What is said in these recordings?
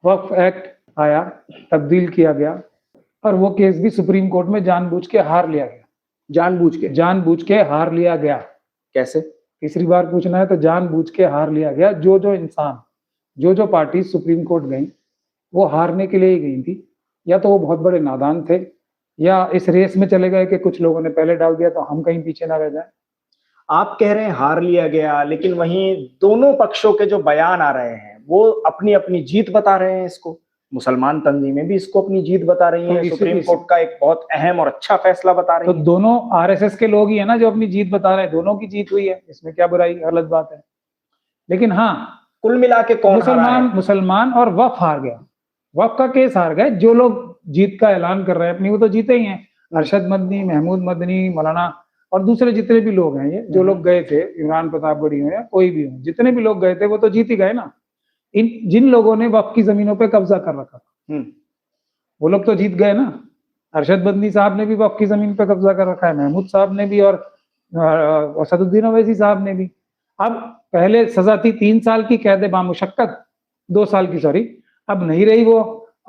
वक्फ act आया, तब्दील किया गया और वो केस भी सुप्रीम कोर्ट में जानबूझ के हार लिया गया। जानबूझ के हार लिया गया। कैसे? तीसरी बार पूछना है तो जानबूझ के हार लिया गया। जो इंसान, जो पार्टी सुप्रीम कोर्ट गई, वो हारने के लिए ही गई थी। या तो वो बहुत बड़े नादान थे, या इस रेस में चले गए कि कुछ लोगों ने पहले डाल दिया तो हम कहीं पीछे ना रह जाएं। आप कह रहे हैं हार लिया गया, लेकिन वहीं दोनों पक्षों के जो बयान आ रहे हैं वो अपनी अपनी जीत बता रहे हैं इसको। मुसलमान तंजीमें भी इसको अपनी जीत बता रही हैं, सुप्रीम कोर्ट का एक बहुत अहम और अच्छा फैसला बता रही तो हैं। दोनों आरएसएस के लोग ही है ना जो अपनी जीत बता रहे हैं, दोनों की जीत हुई है, इसमें क्या बुराई, गलत बात है। लेकिन हाँ, कुल मिला के कौन मुसलमान और वक्फ हार गया। वक्फ का केस हार गए। जो लोग जीत का ऐलान कर रहे हैं अपनी, वो तो जीते ही हैं। अरशद मदनी, महमूद मदनी, मौलाना और दूसरे जितने भी लोग हैं, ये जो लोग गए थे, इमरान प्रतापगढ़ी हो या कोई भी हो, जितने भी लोग गए थे वो तो जीत ही गए ना। जिन लोगों ने वक्फ की जमीनों पे कब्जा कर रखा था, वो लोग तो जीत गए ना। अरशद मदनी साहब ने भी वक्फ की जमीन पे कब्जा कर रखा है, महमूद साहब ने भी, और असदुद्दीन ओवैसी साहब ने भी। अब पहले सजा थी 3 साल की कैद बामुशक्कत, 2 साल की, सॉरी, अब नहीं रही वो।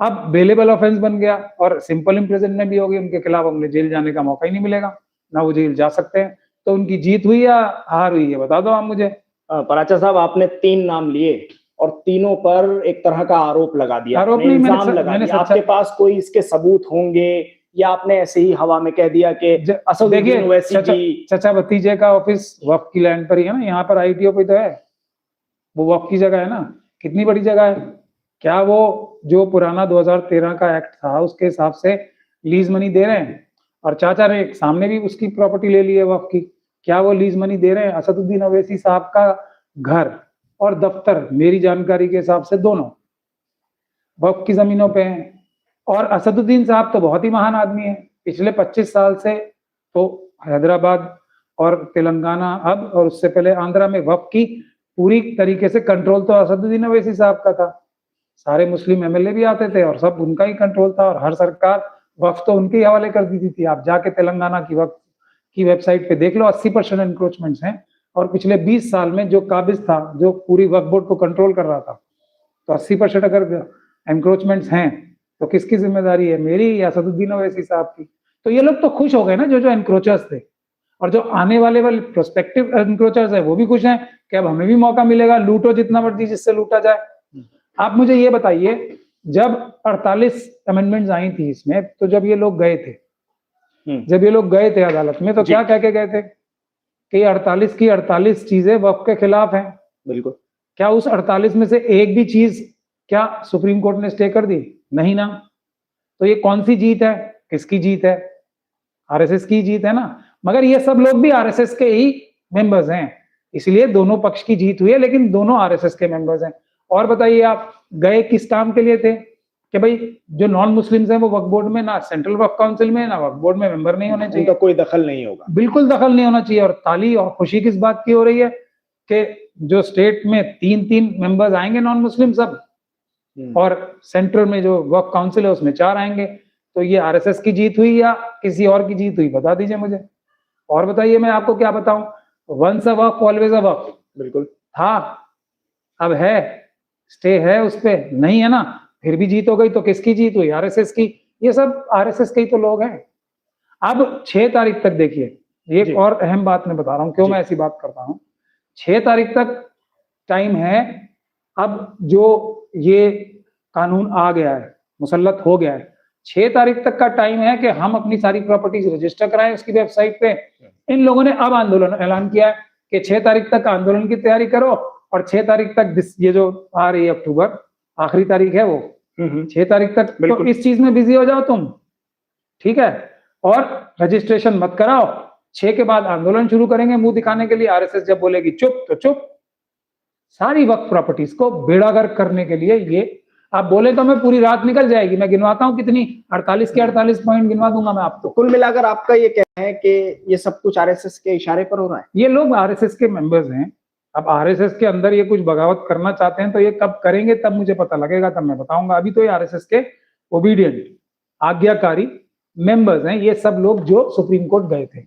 अब बेलेबल ऑफेंस बन गया और सिंपल इम्प्रिजनमेंट भी होगी उनके खिलाफ। उन्हें जेल जाने का मौका ही नहीं मिलेगा, ना वो जेल जा सकते हैं। तो उनकी जीत हुई या हार हुई है, बता दो आप मुझे। पराचा साहब, आपने 3 नाम लिए और तीनों पर एक तरह का आरोप लगा दिया, आरोप नहीं, इल्जाम लगा दिया। आपके पास कोई इसके सबूत होंगे या आपने ऐसे ही हवा में कह दिया कि असदुद्दीन ओवैसी जी? चचा भतीजे का ऑफिस वक्फ की लैंड पर ही है ना, यहाँ पर आईटीओ पे तो है, वो वक्फ की जगह है ना। कितनी बड़ी जगह है। क्या वो जो पुराना 2013 का एक्ट था उसके हिसाब से लीज मनी दे रहे हैं? और चाचा ने सामने भी उसकी प्रॉपर्टी ले ली है वक्फ की, क्या वो लीज मनी दे रहे हैं? असदुद्दीन ओवैसी साहब का घर और दफ्तर मेरी जानकारी के हिसाब से दोनों वक्फ की जमीनों पे हैं। और असदुद्दीन साहब तो बहुत ही महान आदमी है। पिछले 25 साल से तो हैदराबाद और तेलंगाना अब, और उससे पहले आंध्रा में वक्फ की पूरी तरीके से कंट्रोल तो असदुद्दीन ओवैसी साहब का था। सारे मुस्लिम एमएलए भी आते थे और सब उनका ही कंट्रोल था, और हर सरकार वक्फ तो उनके हवाले कर दी थी। आप जाके तेलंगाना की वक्फ की वेबसाइट पे देख लो, 80% एनक्रोचमेंट्स हैं। और पिछले 20 साल में जो काबिज था, जो पूरी वक्फ बोर्ड को कंट्रोल कर रहा था, तो 80% अगर एनक्रोचमेंट्स हैं तो किसकी जिम्मेदारी है, मेरी या असदुद्दीन ओवैसी साहब की? तो ये लोग तो खुश हो गए ना, जो एनक्रोचर्स थे। और जो आने वाले प्रोस्पेक्टिव एनक्रोचर्स है वो भी खुश हैं कि अब हमें भी मौका मिलेगा, लूटो जितना मर्जी जिससे लूटा जाए। आप मुझे ये बताइए, जब 48 अमेंडमेंट्स आई थी इसमें, तो जब ये लोग गए थे अदालत में, तो क्या कह के गए थे कि 48 की 48 चीजें वक्फ के खिलाफ हैं। बिल्कुल। क्या उस 48 में से एक भी चीज क्या सुप्रीम कोर्ट ने स्टे कर दी? नहीं ना। तो ये कौन सी जीत है, किसकी जीत है? आरएसएस की जीत है ना। मगर ये सब लोग भी आरएसएस के ही मेंबर्स हैं, इसलिए दोनों पक्ष की जीत हुई है, लेकिन दोनों आरएसएस के मेंबर्स हैं। और बताइए, आप गए किस काम के लिए थे? कि भाई जो नॉन मुस्लिम्स हैं वो वक्फ बोर्ड में, ना सेंट्रल वक्फ काउंसिल में, ना वक्फ बोर्ड में मेंबर नहीं होने चाहिए। उनका कोई दखल नहीं होगा। बिल्कुल दखल नहीं होना चाहिए। और ताली और खुशी किस बात की हो रही है कि जो स्टेट में 3-3 मेंबर्स आएंगे नॉन मुस्लिम सब, और सेंट्रल में जो वक्फ काउंसिल है उसमें 4 आएंगे। तो ये आरएसएस की जीत हुई या किसी और की जीत हुई, बता दीजिए मुझे। और बताइए, मैं आपको क्या बताऊं, once a Waqf always a वक्फ। बिल्कुल था, अब है, स्टे है उस पे, नहीं है ना, फिर भी जीत हो गई। तो किसकी जीत हुई? आरएसएस की। ये सब आरएसएस के ही तो लोग हैं। अब 6 तारीख तक देखिए, एक और अहम बात मैं बता रहा हूं, क्यों मैं ऐसी बात करता हूं। 6 तारीख तक टाइम है। अब जो ये कानून आ गया है, मुसल्लत हो गया है, 6 तारीख तक का टाइम है कि हम अपनी सारी प्रॉपर्टीज रजिस्टर कराएं उसकी वेबसाइट पे। इन लोगों ने अब आंदोलन ऐलान किया है कि 6 तारीख तक आंदोलन की तैयारी करो, और 6 तारीख तक ये जो आ रही है अक्टूबर, आखिरी तारीख है वो, 6 तारीख तक तो इस चीज में बिजी हो जाओ तुम, ठीक है? और रजिस्ट्रेशन मत कराओ। 6 के बाद आंदोलन शुरू करेंगे मुंह दिखाने के लिए। आरएसएस जब बोलेगी चुप तो चुप। सारी वक्फ प्रॉपर्टीज को बेड़ागर्क करने के लिए ये, आप बोले तो मैं पूरी रात निकल जाएगी, मैं गिनवाता हूं कितनी, 48 के 48 पॉइंट गिनवा दूंगा मैं आपको। कुल मिलाकर आपका ये कहना है कि ये सब कुछ आरएसएस के इशारे पर हो रहा है? ये लोग आरएसएस के मेंबर्स हैं। अब आरएसएस के अंदर ये कुछ बगावत करना चाहते हैं तो ये कब करेंगे तब मुझे पता लगेगा, तब मैं बताऊंगा। अभी तो ये आरएसएस के ओबीडियंट, आज्ञाकारी मेंबर्स हैं ये सब लोग जो सुप्रीम कोर्ट गए थे।